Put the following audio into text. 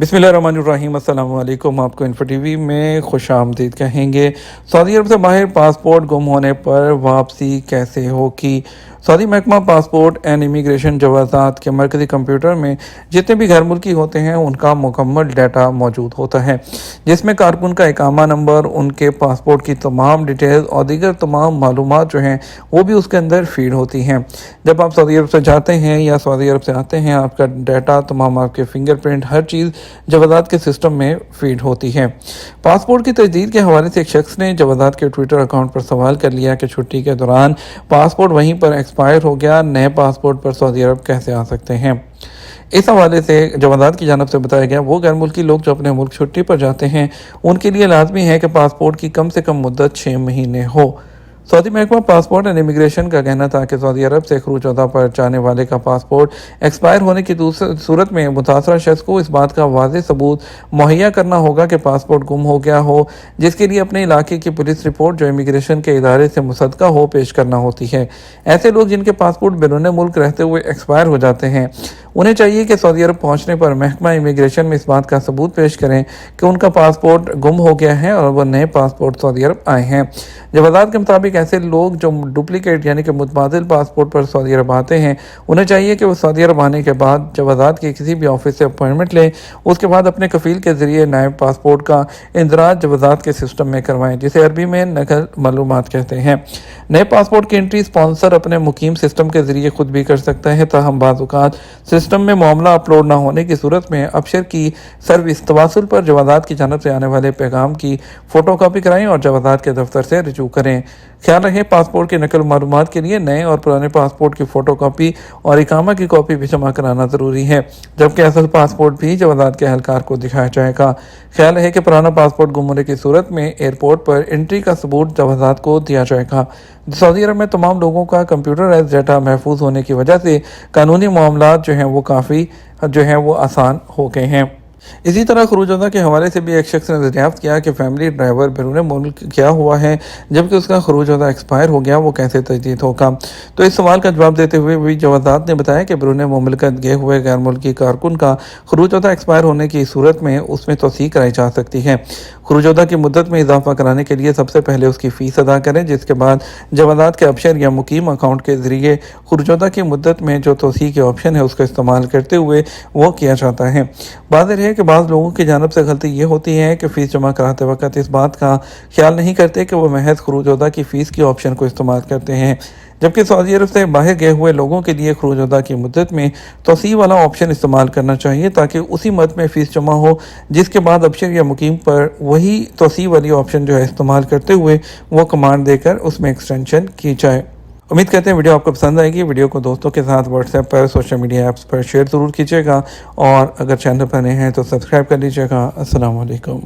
बिस्मिल्लाहिर्रहमानिर्रहीम। अस्सलाम वालेकुम। आपको इन्फो टीवी में खुश आमदीद कहेंगे। सऊदी अरब से बाहर पासपोर्ट गुम होने पर वापसी कैसे होगी? सऊदी महकमा पासपोर्ट एंड इमिग्रेशन जवाज़ात के मरकज़ी कंप्यूटर में जितने भी गैर मुल्की होते हैं उनका मुकम्मल डाटा मौजूद होता है, जिसमें कारकुन का इकामा नंबर, उनके पासपोर्ट की तमाम डिटेल्स और दीगर तमाम मालूमात जो हैं वो भी उसके अंदर फीड होती हैं। जब आप सऊदी अरब से जाते हैं या सऊदी अरब से आते हैं, आपका डाटा, तमाम आपके फिंगरप्रिंट, हर चीज़ जवाज़ात के सिस्टम में फीड होती है। पासपोर्ट की तजदीद के हवाले से एक शख्स ने जवाज़ात के ट्विटर अकाउंट पर सवाल कर लिया कि छुट्टी के दौरान पासपोर्ट वहीं पर एक्सपायर हो गया, नए पासपोर्ट पर सऊदी अरब कैसे आ सकते हैं? इस हवाले से जवाज़ात की जानब से बताया गया, वो गैर मुल्की लोग जो अपने मुल्क छुट्टी पर जाते हैं उनके लिए लाजमी है कि पासपोर्ट की कम से कम मुद्दत 6 महीने हो। सऊदी महकमा पासपोर्ट एंड इमिग्रेशन का कहना था कि सऊदी अरब से खरूज अदा पर जाने वाले का पासपोर्ट एक्सपायर होने की सूरत में मुतासरा शख्स को इस बात का वाज़ेह सबूत मुहैया करना होगा कि पासपोर्ट गुम हो गया हो, जिसके लिए अपने इलाके की पुलिस रिपोर्ट जो इमिग्रेशन के इदारे से मुसद्दका हो पेश करना होती है। ऐसे लोग जिनके पासपोर्ट बैरून मुल्क रहते हुए एक्सपायर हो जाते हैं, उन्हें चाहिए कि सऊदी अरब पहुँचने पर महकमा इमिग्रेशन में इस बात का सबूत पेश करें कि उनका पासपोर्ट गुम हो गया है और वह नए पासपोर्ट सऊदी अरब आए हैं। जवाज़ात के मुताबिक ऐसे लोग जो डुप्लीकेट यानी कि मुतबादिल पासपोर्ट पर सऊदी अरब आते हैं, उन्हें चाहिए कि वो सऊदी अरब आने के बाद जवाज़ात के किसी भी ऑफिस से अपॉइंटमेंट लें, उसके बाद अपने कफ़ील के ज़रिए नए पासपोर्ट का इंदराज जवाज़ात के सिस्टम में करवाएं, जिसे अरबी में नकल मालूमात कहते हैं। नए पासपोर्ट की एंट्री स्पॉन्सर अपने मुकीम सिस्टम के ज़रिए खुद भी कर सकता है, ताहम बाज़ औक़ात सिस्टम में मामला अपलोड ना होने की सूरत में अबशर की सर्विस तवासुल पर जवाज़ात की जानब से आने वाले पैगाम की फ़ोटो कापी कराएँ और जवाज़ात के दफ्तर से रजू करें। ख्याल रहे, पासपोर्ट के नकल मालूमात के लिए नए और पुराने पासपोर्ट की फ़ोटो कापी और इकामा की कॉपी भी जमा कराना ज़रूरी है, जबकि असल पासपोर्ट भी जवाज़ात के एहलकार को दिखाया जाएगा। ख्याल है कि पुराना पासपोर्ट गुम होने की सूरत में एयरपोर्ट पर एंट्री का सबूत जवाज़ात को दिया जाएगा। सऊदी अरब में तमाम लोगों का कंप्यूटराइज्ड डाटा महफूज होने की वजह से कानूनी मामलात जो हैं वो काफ़ी आसान हो गए हैं। इसी तरह खरूजदा के हवाले से भी एक शख्स ने दरियाफ्त किया कि फैमिली ड्राइवर बैरून मुल्क क्या हुआ है जबकि उसका खरूजदा एक्सपायर हो गया, वो कैसे तजदीद होगा? तो इस सवाल का जवाब देते हुए भी जवाज़ात ने बताया कि बैरून मुमलिकत गए हुए गैर मुल्की कारकुन का खरूजदा एक्सपायर होने की सूरत में उसमें तोसीह कराई जा सकती है। खरूजदा की मुद्दत में इजाफा कराने के लिए सबसे पहले उसकी फ़ीस अदा करें, जिसके बाद जवाज़ात के अबशर या मुकीम अकाउंट के ज़रिए खरूजदा की मुद्दत में जो तोसीह के ऑप्शन है उसका इस्तेमाल करते हुए वो किया जाता है। वाज़ेह है कि बाज़ लोगों की जानब से गलती ये होती है कि फ़ीस जमा कराते वक्त इस बात का ख्याल नहीं करते कि वह महज खरूजदा की फ़ीस की ऑप्शन को इस्तेमाल करते हैं, जबकि सऊदी अरब से बाहर गए हुए लोगों के लिए खरूजदा की मुद्दत में तोसीह वाला ऑप्शन इस्तेमाल करना चाहिए, ताकि उसी मद में फ़ीस जमा हो, जिसके बाद अबशर या मुकीम पर वही तोसीह वाली ऑप्शन जो है इस्तेमाल करते हुए वो कमांड देकर उसमें एक्सटेंशन की जाए। उम्मीद करते हैं वीडियो आपको पसंद आएगी। वीडियो को दोस्तों के साथ व्हाट्सएप पर, सोशल मीडिया ऐप्स पर शेयर ज़रूर कीजिएगा और अगर चैनल पर नए हैं तो सब्सक्राइब कर लीजिएगा। अस्सलाम वालेकुम।